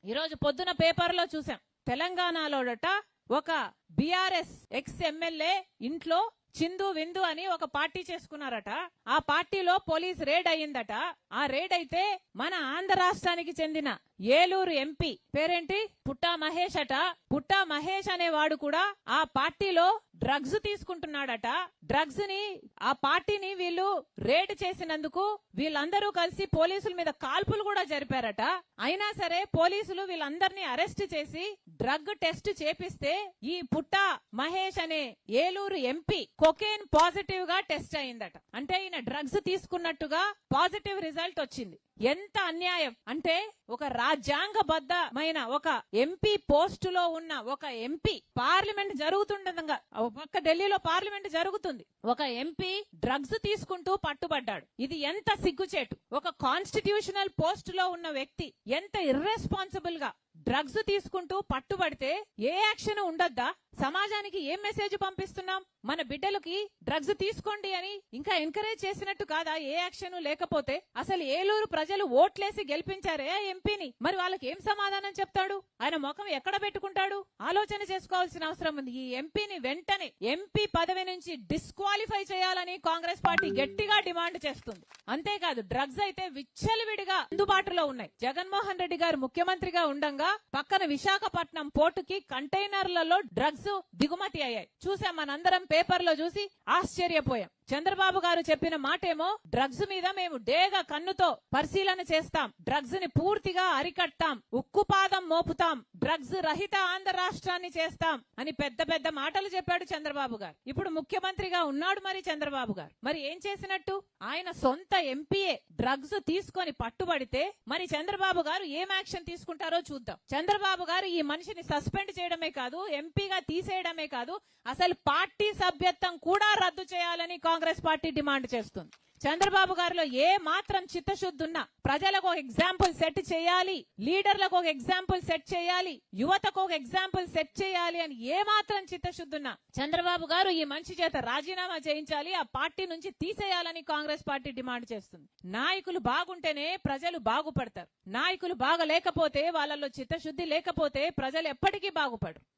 ఈ రోజు పొద్దున పేపర్లో చూసాం. తెలంగాణలోడట ఒక బీఆర్ఎస్ ఎక్స్ ఎమ్మెల్యే ఇంట్లో చిందు విందు అని ఒక పార్టీ చేసుకున్నారట. ఆ పార్టీలో పోలీస్ రేడ్ అయ్యిందట. ఆ రేడ్ అయితే మన ఆంధ్ర రాష్ట్రానికి చెందిన ఏలూరు ఎంపీ పేరేంటి పుట్టా మహేష్ అట. పుట్టా మహేష్ అనేవాడు కూడా ఆ పార్టీలో డ్రగ్స్ తీసుకుంటున్నాడట. డ్రగ్స్ ని ఆ పార్టీని వీళ్ళు రేడ్ చేసినందుకు వీళ్ళందరూ కలిసి పోలీసుల మీద కాల్పులు కూడా జరిపారట. అయినా సరే పోలీసులు వీళ్ళందరినీ అరెస్ట్ చేసి డ్రగ్ టెస్ట్ చేపిస్తే ఈ పుట్టా మహేష్ అనే ఏలూరు ఎంపీ కొకేన్ పాజిటివ్ గా టెస్ట్ అయిందట. అంటే ఈయన డ్రగ్స్ తీసుకున్నట్టుగా పాజిటివ్ రిజల్ట్ వచ్చింది. ఎంత అన్యాయం అంటే ఒక రాజ్యాంగబద్ధమైన ఒక ఎంపీ పోస్టులో ఉన్న ఒక ఎంపీ పార్లమెంట్ జరుగుతుండగా పక్క ఢిల్లీలో పార్లమెంట్ జరుగుతుంది. ఒక ఎంపీ డ్రగ్స్ తీసుకుంటూ పట్టుబడ్డాడు. ఇది ఎంత సిగ్గుచేటు. ఒక కాన్స్టిట్యూషనల్ పోస్ట్ లో ఉన్న వ్యక్తి ఎంత ఇర్రెస్పాన్సిబుల్ గా డ్రగ్స్ తీసుకుంటూ పట్టుబడితే ఏ యాక్షన్ ఉండద్దా? సమాజానికి ఏం మెసేజ్ పంపిస్తున్నాం? మన బిడ్డలకి డ్రగ్స్ తీసుకోండి అని ఇంకా ఎంకరేజ్ చేసినట్టు కాదా? ఏ యాక్షన్ లేకపోతే అసలు ఏలూరు ప్రజలు ఓట్లేసి గెలిపించారే ఆ ఎంపీని, మరి వాళ్ళకి ఏం సమాధానం చెప్తాడు? ఆయన ముఖం ఎక్కడ పెట్టుకుంటాడు? ఆలోచన చేసుకోవాల్సిన అవసరం ఉంది. ఈ ఎంపీని వెంటనే ఎంపీ పదవి నుంచి డిస్క్వాలిఫై చేయాలని కాంగ్రెస్ పార్టీ గట్టిగా డిమాండ్ చేస్తుంది. అంతేకాదు డ్రగ్స్ అయితే విచ్చలవిడిగా అందుబాటులో ఉన్నాయి. జగన్మోహన్ రెడ్డి గారు ముఖ్యమంత్రిగా ఉండంగా పక్కన విశాఖపట్నం పోర్టుకి కంటైనర్లలో డ్రగ్స్ దిగుమతి అయ్యాయి. చూసాం, మనందరం పేపర్లో చూసి ఆశ్చర్యపోయాం. చంద్రబాబు గారు చెప్పిన మాటేమో డ్రగ్స్ మీద మేము డేగ కన్నుతో పరిశీలన చేస్తాం, డ్రగ్స్ ని పూర్తిగా అరికట్టాం, ఉక్కుపాదం మోపుతాం, డ్రగ్స్ రహిత ఆంధ్ర రాష్ట్రాన్ని చేస్తాం అని పెద్ద పెద్ద మాటలు చెప్పాడు చంద్రబాబు గారు. ఇప్పుడు ముఖ్యమంత్రిగా ఉన్నాడు మరి చంద్రబాబు గారు. మరి ఏం చేసినట్టు? ఆయన సొంత ఎంపీఏ డ్రగ్స్ తీసుకొని పట్టుబడితే మరి చంద్రబాబు గారు ఏం యాక్షన్ తీసుకుంటారో చూద్దాం. చంద్రబాబు గారు ఈ మనిషిని సస్పెండ్ చేయడమే కాదు, ఎంపీగా తీసేయడమే కాదు, అసలు పార్టీ సభ్యత్వం కూడా రద్దు చేయాలని కాంగ్రెస్ పార్టీ డిమాండ్ చేస్తుంది. చంద్రబాబు గారిలో ఏ మాత్రం చిత్తశుద్ధి ఉన్నా ప్రజలకు ఒక ఎగ్జాంపుల్ సెట్ చేయాలి, లీడర్లకు ఒక ఎగ్జాంపుల్ సెట్ చేయాలి, యువతకు ఒక ఎగ్జాంపుల్ సెట్ చేయాలి అని ఏ మాత్రం చిత్తశుద్ధి ఉన్నా చంద్రబాబు గారు ఈ మనిషి చేత రాజీనామా చేయించాలి, ఆ పార్టీ నుంచి తీసేయాలని కాంగ్రెస్ పార్టీ డిమాండ్ చేస్తుంది. నాయకులు బాగుంటేనే ప్రజలు బాగుపడతారు. నాయకులు బాగలేకపోతే, వాళ్ళలో చిత్తశుద్ధి లేకపోతే ప్రజలు ఎప్పటికీ బాగుపడరు.